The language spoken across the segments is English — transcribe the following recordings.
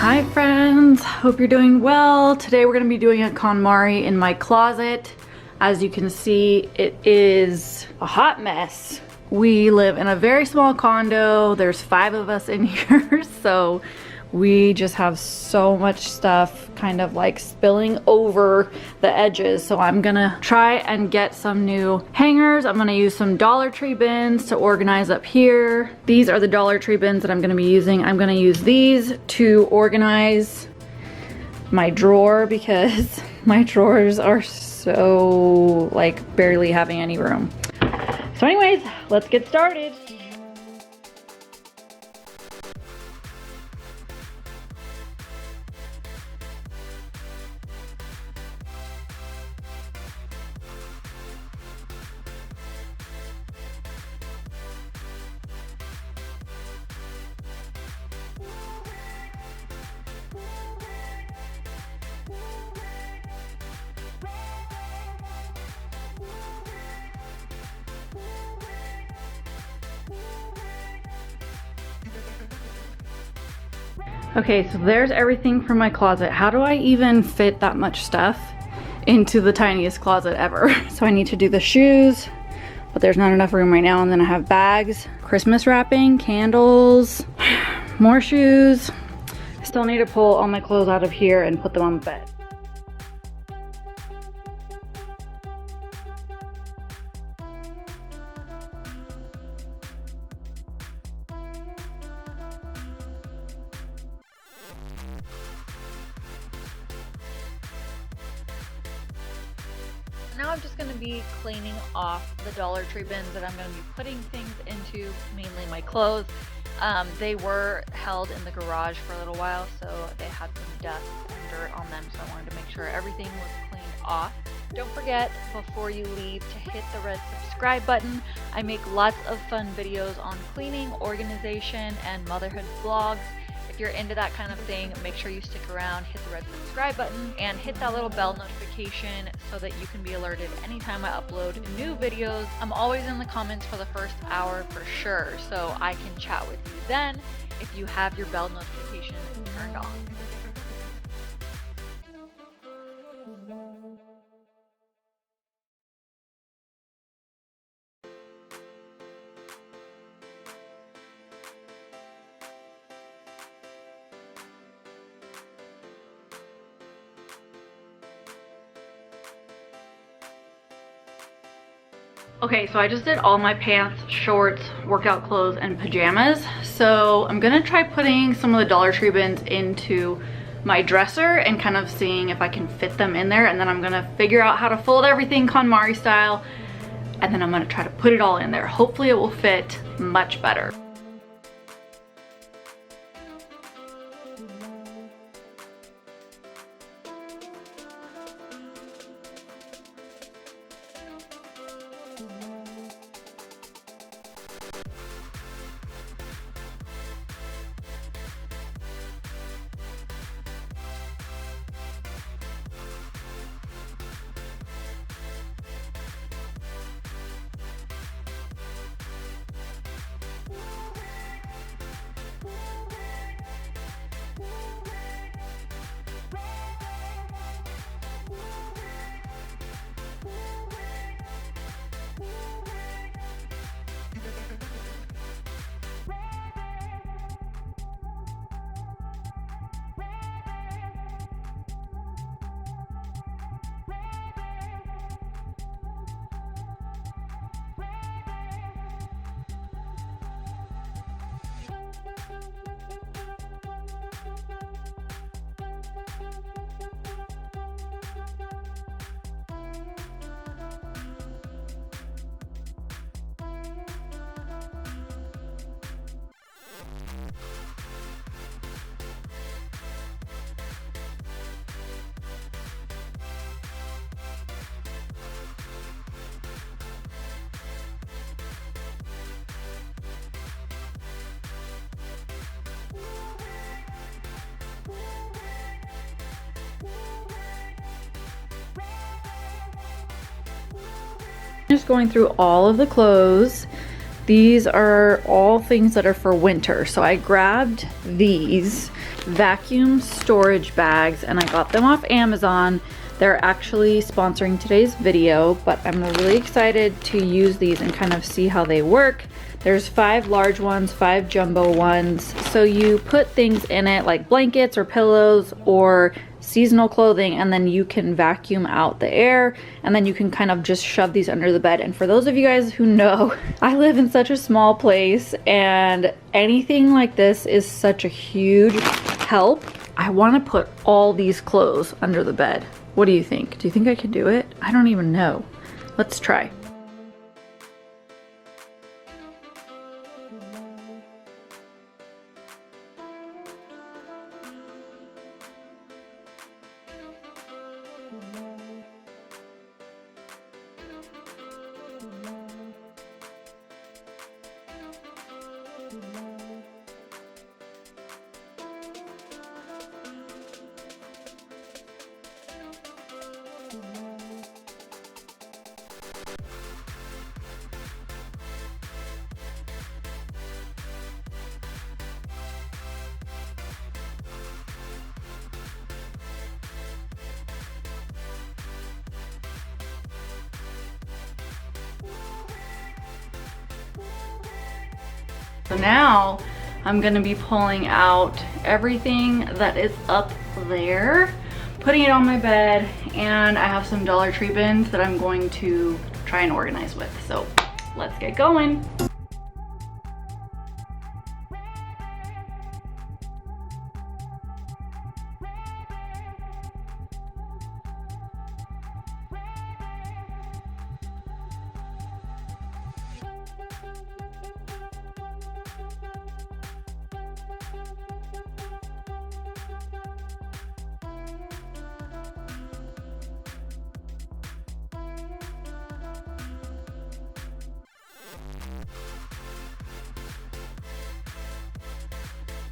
Hi friends, hope you're doing well. Today we're going to be doing a KonMari in my closet. As you can see, it is a hot mess. We live in a very small condo. There's 5 of us in here, so we just have so much stuff kind of like spilling over the edges. So I'm gonna try and get some new hangers. I'm gonna use some Dollar Tree bins to organize up here. These are the Dollar Tree bins that I'm gonna be using. I'm gonna use these to organize my drawer because my drawers are so like barely having any room. So anyways, let's get started. Okay, so there's everything from my closet. How do I even fit that much stuff into the tiniest closet ever? So I need to do the shoes, but there's not enough room right now. And then I have bags, Christmas wrapping, candles, more shoes. I still need to pull all my clothes out of here and put them on the bed. Now I'm just going to be cleaning off the Dollar Tree bins that I'm going to be putting things into, mainly my clothes. They were held in the garage for a little while, so they had some dust and dirt on them, so I wanted to make sure everything was cleaned off. Don't forget, before you leave, to hit the red subscribe button. I make lots of fun videos on cleaning, organization, and motherhood vlogs. If you're into that kind of thing, make sure you stick around, hit the red subscribe button, and hit that little bell notification so that you can be alerted anytime I upload new videos. I'm always in the comments for the first hour for sure, so I can chat with you then if you have your bell notification turned on. Okay, so I just did all my pants, shorts, workout clothes, and pajamas. So I'm gonna try putting some of the Dollar Tree bins into my dresser and kind of seeing if I can fit them in there. And then I'm gonna figure out how to fold everything KonMari style. And then I'm gonna try to put it all in there. Hopefully it will fit much better. Just going through all of the clothes These are all things that are for winter. So I grabbed these vacuum storage bags and I got them off Amazon. They're actually sponsoring today's video, but I'm really excited to use these and kind of see how they work. There's 5 large ones, 5 jumbo ones. So you put things in it like blankets or pillows or seasonal clothing, and then you can vacuum out the air, and then you can kind of just shove these under the bed. And for those of you guys who know, I live in such a small place and anything like this is such a huge help. I want to put all these clothes under the bed. What do you think? Do you think I can do it? I don't even know. Let's try. So now I'm gonna be pulling out everything that is up there, putting it on my bed, and I have some Dollar Tree bins that I'm going to try and organize with. So let's get going.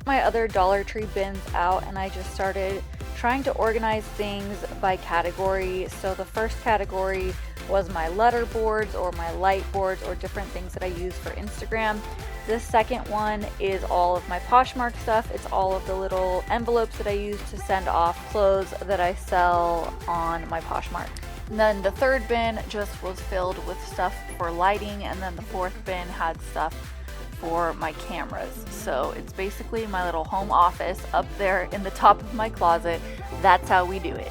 My other Dollar Tree bins out, and I just started trying to organize things by category. So the first category was my letter boards or my light boards or different things that I use for Instagram. This second one is all of my Poshmark stuff. It's all of the little envelopes that I use to send off clothes that I sell on my Poshmark. And then the third bin just was filled with stuff for lighting, and then the fourth bin had stuff for my cameras. So it's basically my little home office up there in the top of my closet. That's how we do it.